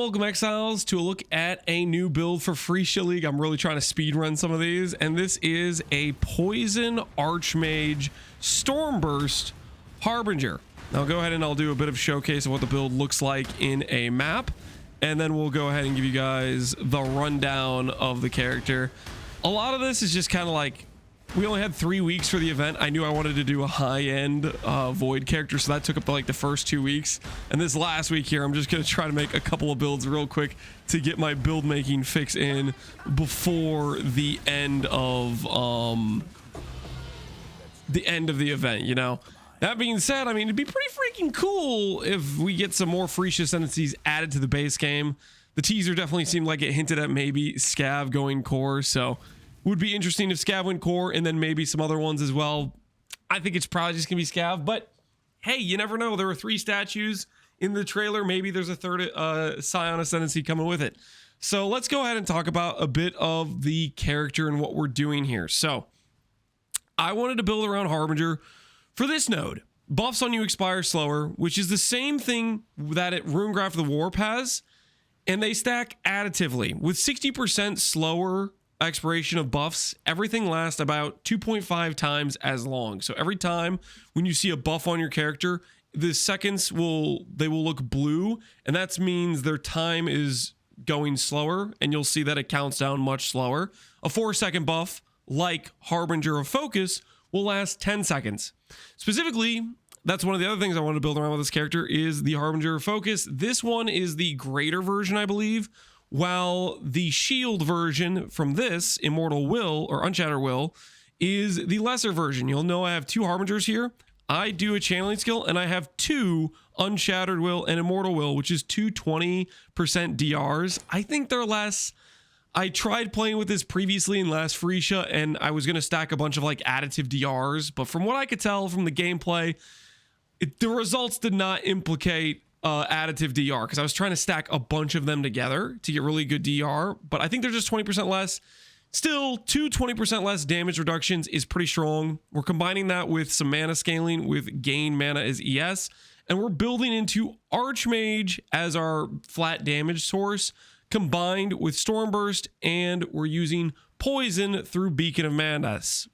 welcome Exiles to a look at a new build for Freesia League. I'm really trying to speed run some of these, and this is a Poison Archmage Stormburst Harbinger. Now go ahead and I'll do a bit of showcase of what the build looks like in a map, and then we'll go ahead and give you guys the rundown of the character. A lot of this is just kind of like, we only had 3 weeks for the event. I knew I wanted to do a high-end Void character, so that took up like the first 2 weeks. And this last week here, I'm just going to try to make a couple of builds real quick to get my build making fix in before the end of the event, you know. That being said, I mean, it'd be pretty freaking cool if we get some more Freesia ascendancies added to the base game. The teaser definitely seemed like it hinted at maybe Scav going core, so would be interesting if Scav went core and then maybe some other ones as well. I think it's probably just gonna be Scav, but hey, you never know. There were 3 statues in the trailer. Maybe there's a third Scion ascendancy coming with it. So let's go ahead and talk about a bit of the character and what we're doing here. So I wanted to build around Harbinger for this node. Buffs on you expire slower, which is the same thing that Runegraph of the Warp has, and they stack additively. With 60% slower expiration of buffs, everything lasts about 2.5 times as long. So every time when you see a buff on your character, the seconds will look blue, and that means their time is going slower, and you'll see that it counts down much slower. A 4-second buff like Harbinger of Focus will last 10 seconds. Specifically, that's one of the other things I wanted to build around with this character is the Harbinger of Focus. This one is the greater version, I believe, while the shield version from this, Immortal Will or Unshattered Will, is the lesser version. You'll know I have 2 Harbingers here. I do a channeling skill, and I have 2 Unshattered Will and Immortal Will, which is 2 20% DRs. I think they're less. I tried playing with this previously in last Freesia, and I was going to stack a bunch of like additive DRs, but from what I could tell from the gameplay, the results did not implicate additive DR, because I was trying to stack a bunch of them together to get really good DR, but I think they're just 20% less. Still, 2 20% less damage reductions is pretty strong. We're combining that with some mana scaling with gain mana as ES, and we're building into Archmage as our flat damage source, combined with Stormburst, and we're using Poison through Beacon of Madness.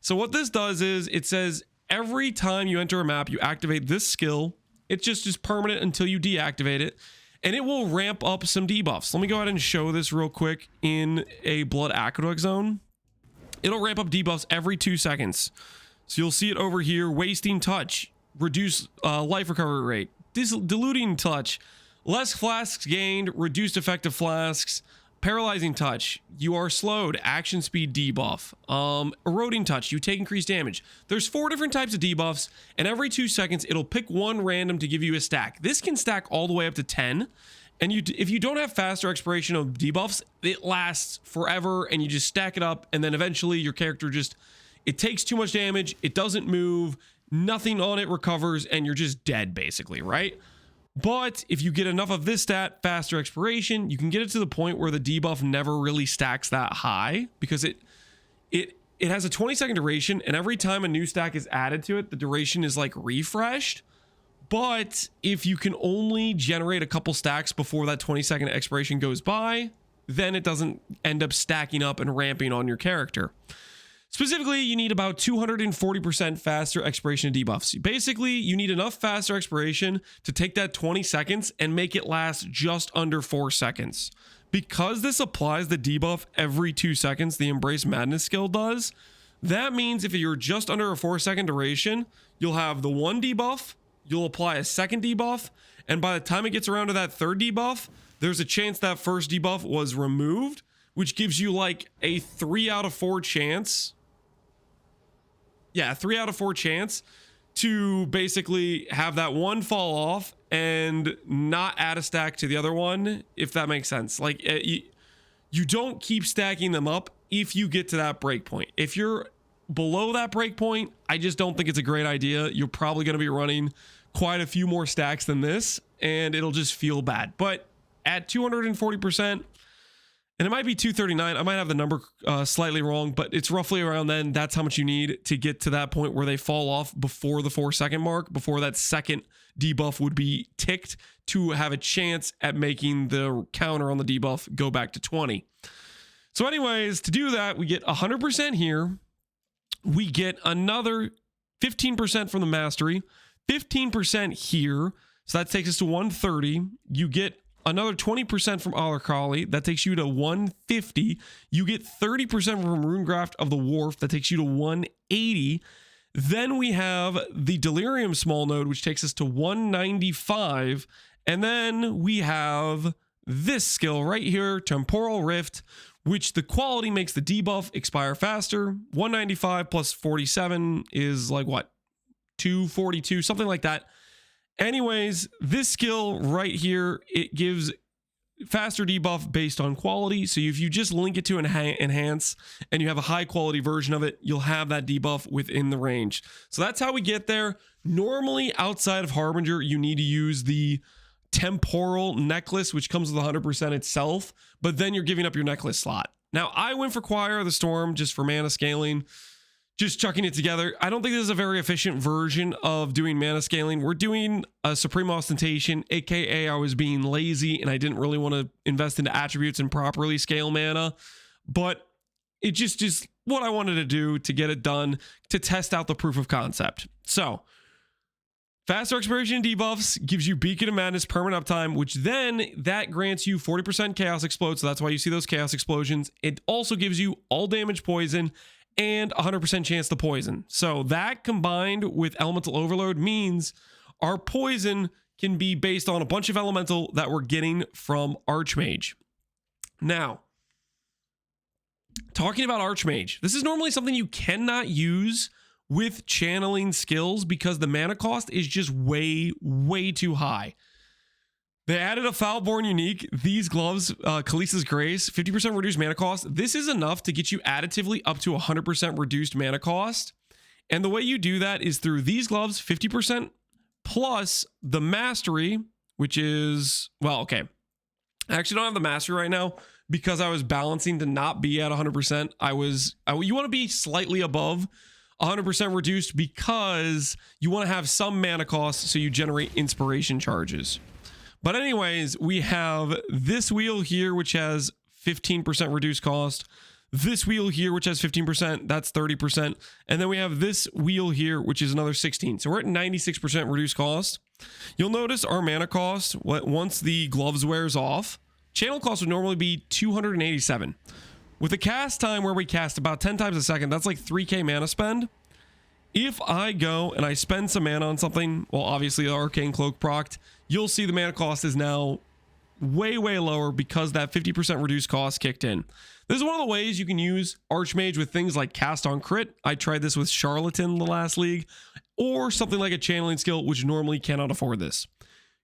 So what this does is it says every time you enter a map, you activate this skill. It's just permanent until you deactivate it, and it will ramp up some debuffs. Let me go ahead and show this real quick in a Blood Aqueduct zone. It'll ramp up debuffs every 2 seconds. So you'll see it over here: Wasting Touch, reduce life recovery rate, Diluting Touch, less flasks gained, reduced effective flasks, Paralyzing Touch, you are slowed, action speed debuff, Eroding Touch, you take increased damage. There's 4 different types of debuffs, and every 2 seconds it'll pick one random to give you a stack. This can stack all the way up to 10, and if you don't have faster expiration of debuffs, it lasts forever, and you just stack it up, and then eventually your character it takes too much damage, it doesn't move, nothing on it recovers, and you're just dead basically, right? But if you get enough of this stat, faster expiration, you can get it to the point where the debuff never really stacks that high, because it has a 20-second duration, and every time a new stack is added to it, the duration is like refreshed. But if you can only generate a couple stacks before that 20-second expiration goes by, then it doesn't end up stacking up and ramping on your character. Specifically, you need about 240% faster expiration of debuffs. Basically, you need enough faster expiration to take that 20 seconds and make it last just under 4 seconds. Because this applies the debuff every 2 seconds, the Embrace Madness skill does, that means if you're just under a 4-second duration, you'll have the 1 debuff, you'll apply a 2nd debuff, and by the time it gets around to that 3rd debuff, there's a chance that 1st debuff was removed, which gives you like a 3 out of 4 chance. Yeah, 3 out of 4 chance to basically have that one fall off and not add a stack to the other one, if that makes sense. Like, you don't keep stacking them up if you get to that breakpoint. If you're below that breakpoint, I just don't think it's a great idea. You're probably going to be running quite a few more stacks than this, and it'll just feel bad. But at 240%, And it might be 239. I might have the number slightly wrong, but it's roughly around then. That's how much you need to get to that point where they fall off before the 4-second mark, before that second debuff would be ticked to have a chance at making the counter on the debuff go back to 20. So anyways, to do that, we get 100% here. We get another 15% from the mastery, 15% here. So that takes us to 130. You get another 20% from Alarkali. That takes you to 150. You get 30% from Runegraft of the Wharf. That takes you to 180. Then we have the Delirium small node, which takes us to 195. And then we have this skill right here, Temporal Rift, which the quality makes the debuff expire faster. 195 plus 47 is like what? 242, something like that. Anyways, this skill right here, it gives faster debuff based on quality. So if you just link it to enhance and you have a high quality version of it, you'll have that debuff within the range. So that's how we get there. Normally outside of Harbinger, you need to use the temporal necklace, which comes with 100% itself, but then you're giving up your necklace slot. Now I went for Choir of the Storm just for mana scaling, just chucking it together. I don't think this is a very efficient version of doing mana scaling. We're doing a Supreme Ostentation, aka I was being lazy and I didn't really want to invest into attributes and properly scale mana, but it just what I wanted to do to get it done, to test out the proof of concept. So faster expiration debuffs gives you Beacon of Madness permanent uptime, which then that grants you 40% Chaos Explode. So that's why you see those Chaos Explosions. It also gives you all damage poison and 100% chance to poison. So that combined with Elemental Overload means our poison can be based on a bunch of elemental that we're getting from Archmage. Now, talking about Archmage, this is normally something you cannot use with channeling skills because the mana cost is just way too high. They added a Foulborn unique. These gloves, Khaleesi's Grace, 50% reduced mana cost. This is enough to get you additively up to 100% reduced mana cost. And the way you do that is through these gloves, 50% plus the mastery, which is, well, okay. I actually don't have the mastery right now because I was balancing to not be at 100%. You want to be slightly above 100% reduced because you want to have some mana cost so you generate inspiration charges. But anyways, we have this wheel here, which has 15% reduced cost. This wheel here, which has 15%, that's 30%. And then we have this wheel here, which is another 16. So we're at 96% reduced cost. You'll notice our mana cost, once the gloves wears off, channel cost would normally be 287. With a cast time where we cast about 10 times a second, that's like 3k mana spend. If I go and I spend some mana on something, well, obviously the Arcane Cloak procced, you'll see the mana cost is now way lower because that 50% reduced cost kicked in. This is one of the ways you can use Archmage with things like Cast on Crit. I tried this with Charlatan the last league, or something like a channeling skill, which normally cannot afford this.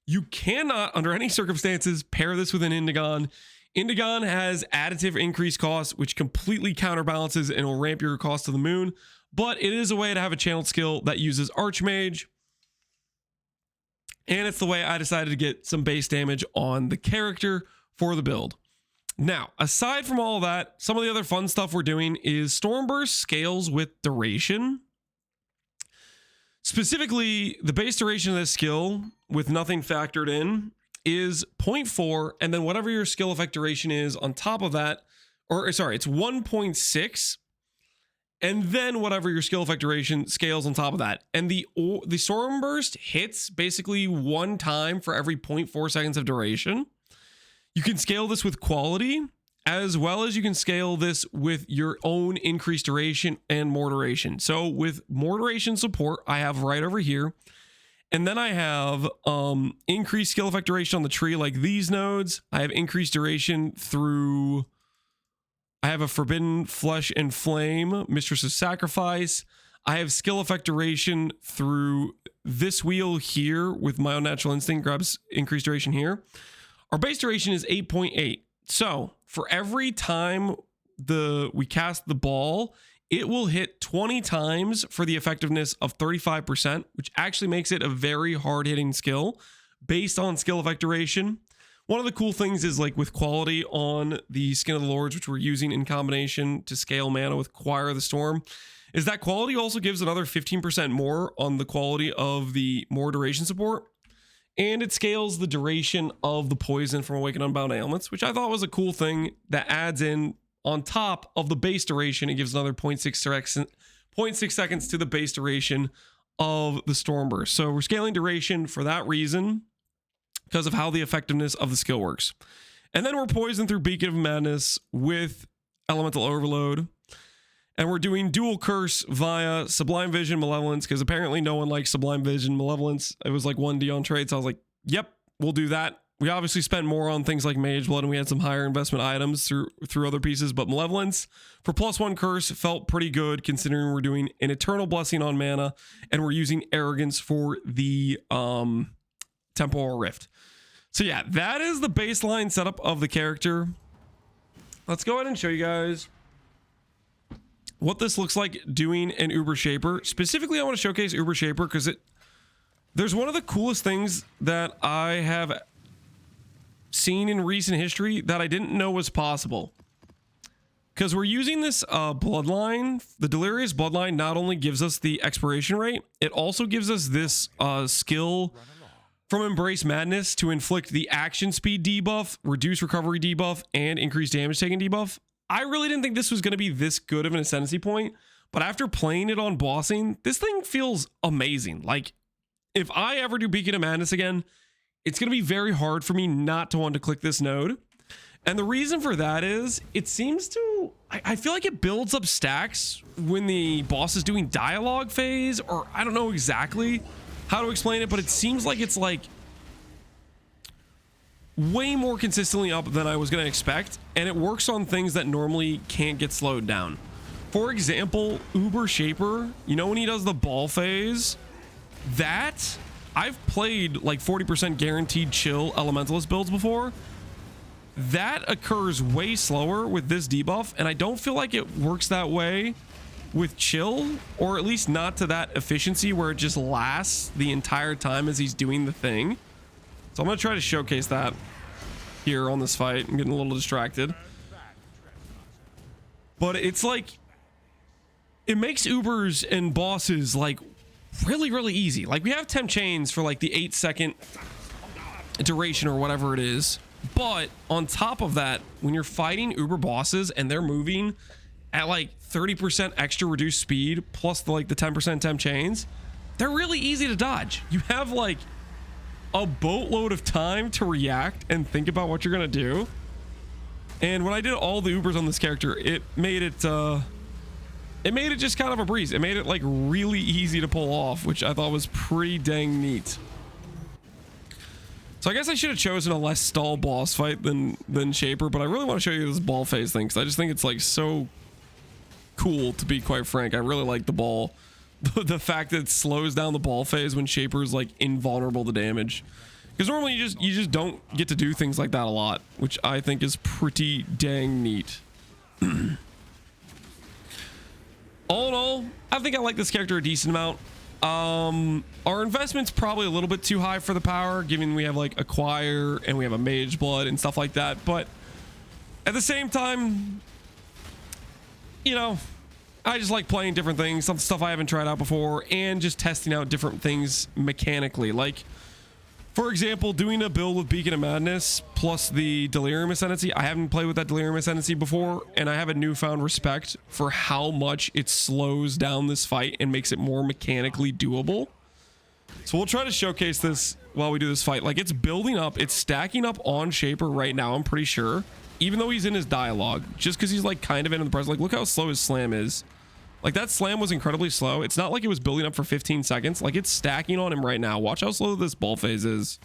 You cannot, under any circumstances, pair this with an Indigon. Indigon has additive increased cost, which completely counterbalances and will ramp your cost to the moon. But it is a way to have a channeled skill that uses Archmage. And it's the way I decided to get some base damage on the character for the build. Now, aside from all of that, some of the other fun stuff we're doing is Stormburst scales with duration. Specifically, the base duration of this skill, with nothing factored in, is 0.4, and then whatever your skill effect duration is on top of that, or sorry, it's 1.6, and then whatever your skill effect duration scales on top of that. And the Stormburst hits basically one time for every 0.4 seconds of duration. You can scale this with quality, as well as you can scale this with your own increased duration and more duration. So with more duration support, I have right over here. And then I have increased skill effect duration on the tree like these nodes. I have increased duration through... I have a Forbidden Flesh and Flame, Mistress of Sacrifice. I have skill effect duration through this wheel here with my own Natural Instinct, grabs increased duration here. Our base duration is 8.8. So for every time we cast the ball, it will hit 20 times for the effectiveness of 35%, which actually makes it a very hard hitting skill based on skill effect duration. One of the cool things is like with quality on the Skin of the Lords, which we're using in combination to scale mana with Choir of the Storm, is that quality also gives another 15% more on the quality of the more duration support. And it scales the duration of the poison from Awakened Unbound Ailments, which I thought was a cool thing that adds in on top of the base duration. It gives another 0.6 seconds to the base duration of the Stormburst. So we're scaling duration for that reason, because of how the effectiveness of the skill works. And then we're poisoned through Beacon of Madness with Elemental Overload. And we're doing dual curse via Sublime Vision, Malevolence, because apparently no one likes Sublime Vision, Malevolence. It was like 1D on trade, so I was like, yep, we'll do that. We obviously spent more on things like Mage Blood, and we had some higher investment items through other pieces, but Malevolence for +1 curse felt pretty good, considering we're doing an Eternal Blessing on mana, and we're using Arrogance for the Temporal Rift. So yeah, that is the baseline setup of the character. Let's go ahead and show you guys what this looks like doing an Uber Shaper. Specifically, I want to showcase Uber Shaper because there's one of the coolest things that I have seen in recent history that I didn't know was possible. Because we're using this bloodline. The Delirious bloodline not only gives us the expiration rate, it also gives us this skill from Embrace Madness to inflict the action speed debuff, reduce recovery debuff, and increase damage taken debuff. I really didn't think this was going to be this good of an ascendancy point, but after playing it on bossing, this thing feels amazing. Like, if I ever do Beacon of Madness again, it's going to be very hard for me not to want to click this node. And the reason for that is, it seems to, I feel like it builds up stacks when the boss is doing dialogue phase, or I don't know exactly how to explain it, but it seems like it's like way more consistently up than I was going to expect, and it works on things that normally can't get slowed down. For example, Uber Shaper, you know when he does the ball phase, that I've played like 40% guaranteed chill elementalist builds before. That occurs way slower with this debuff, and I don't feel like it works that way with chill, or at least not to that efficiency where it just lasts the entire time as he's doing the thing. So I'm going to try to showcase that here on this fight. I'm getting a little distracted. But it's like, it makes Ubers and bosses like really, really easy. Like, we have temp chains for like the 8-second duration or whatever it is. But on top of that, when you're fighting Uber bosses and they're moving at like 30% extra reduced speed plus the 10% temp chains, they're really easy to dodge. You have like a boatload of time to react and think about what you're gonna do. And when I did all the Ubers on this character, it made it just kind of a breeze. It made it like really easy to pull off, which I thought was pretty dang neat. So I guess I should have chosen a less stall boss fight than Shaper, but I really want to show you this ball phase thing because I just think it's like so cool, to be quite frank. I really like the ball. The fact that it slows down the ball phase when Shaper is like invulnerable to damage. Because normally you just don't get to do things like that a lot, which I think is pretty dang neat. All in all, I think I like this character a decent amount. Our investment's probably a little bit too high for the power, given we have like Acquire and we have a Mage Blood and stuff like that. But at the same time, you know, I just like playing different things, some stuff I haven't tried out before, and just testing out different things mechanically. Like, for example, doing a build with Beacon of Madness plus the Delirium Ascendancy. I haven't played with that Delirium Ascendancy before, and I have a newfound respect for how much it slows down this fight and makes it more mechanically doable. So we'll try to showcase this while we do this fight. Like, it's building up, it's stacking up on Shaper right now, I'm pretty sure, even though he's in his dialogue, just because he's like kind of in the present. Like, look how slow his slam is. Like, that slam was incredibly slow. It's not like it was building up for 15 seconds. Like, it's stacking on him right now. Watch how slow this ball phase is.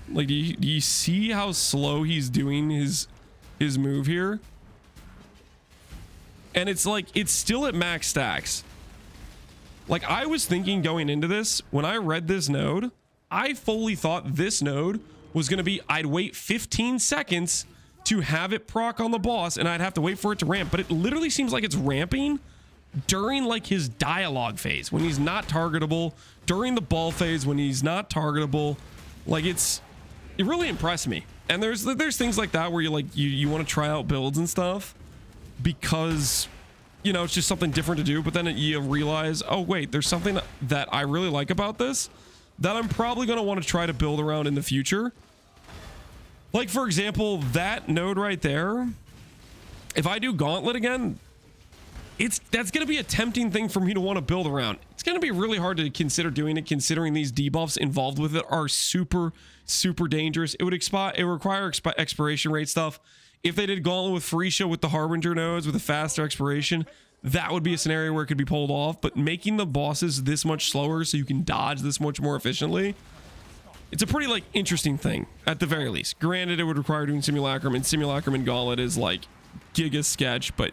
Like, do you see how slow he's doing his move here? And it's like, it's still at max stacks. Like, I was thinking going into this, when I read this node, I fully thought this node was going to be, I'd wait 15 seconds to have it proc on the boss, and I'd have to wait for it to ramp. But it literally seems like it's ramping during like his dialogue phase when he's not targetable, during the ball phase when he's not targetable. Like it really impressed me. And there's things like that where you want to try out builds and stuff because, you know, it's just something different to do, but then you realize, oh wait, there's something that I really like about this that I'm probably going to want to try to build around in the future. Like, for example, that node right there, if I do Gauntlet again, that's going to be a tempting thing for me to want to build around. It's going to be really hard to consider doing it, considering these debuffs involved with it are super, super dangerous. It would require expiration rate stuff. If they did Gauntlet with Freesia with the Harbinger nodes with a faster expiration, that would be a scenario where it could be pulled off. But making the bosses this much slower so you can dodge this much more efficiently, it's a pretty like interesting thing at the very least. Granted, it would require doing Simulacrum, and Simulacrum and Gauntlet is like giga sketch, but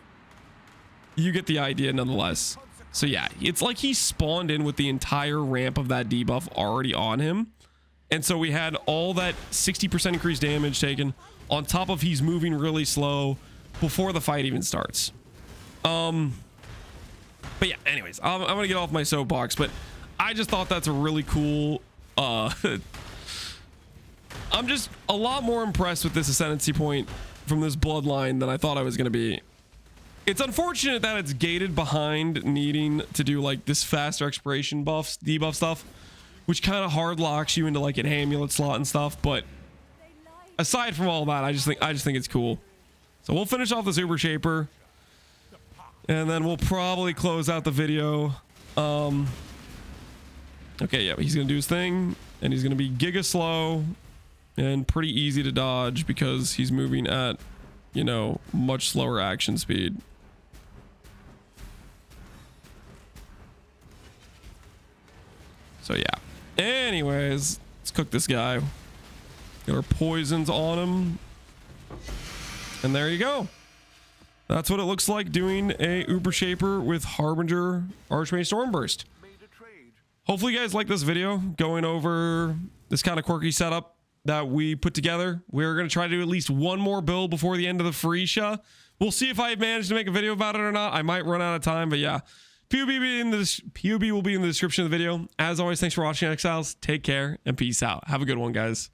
you get the idea nonetheless. So yeah, it's like he spawned in with the entire ramp of that debuff already on him. And so we had all that 60% increased damage taken on top of he's moving really slow before the fight even starts. But yeah, anyways, I'm gonna get off my soapbox, but I just thought that's a really cool, I'm just a lot more impressed with this ascendancy point from this bloodline than I thought I was gonna be. It's unfortunate that it's gated behind needing to do like this faster expiration debuff stuff, which kind of hard locks you into like an amulet slot and stuff. But aside from all that, I just think it's cool. So we'll finish off this Uber Shaper, and then we'll probably close out the video. Okay, yeah, he's gonna do his thing, and he's gonna be giga slow and pretty easy to dodge because he's moving at, you know, much slower action speed. So yeah, anyways, let's cook this guy. Get our poisons on him, and there you go. That's what it looks like doing a Uber Shaper with Harbinger Archmage Stormburst. Hopefully you guys like this video going over this kind of quirky setup that we put together. We're going to try to do at least one more build before the end of the Freesia. We'll see if I manage to make a video about it or not. I might run out of time, but yeah. POB will be in the description of the video. As always, thanks for watching, Exiles. Take care and peace out. Have a good one, guys.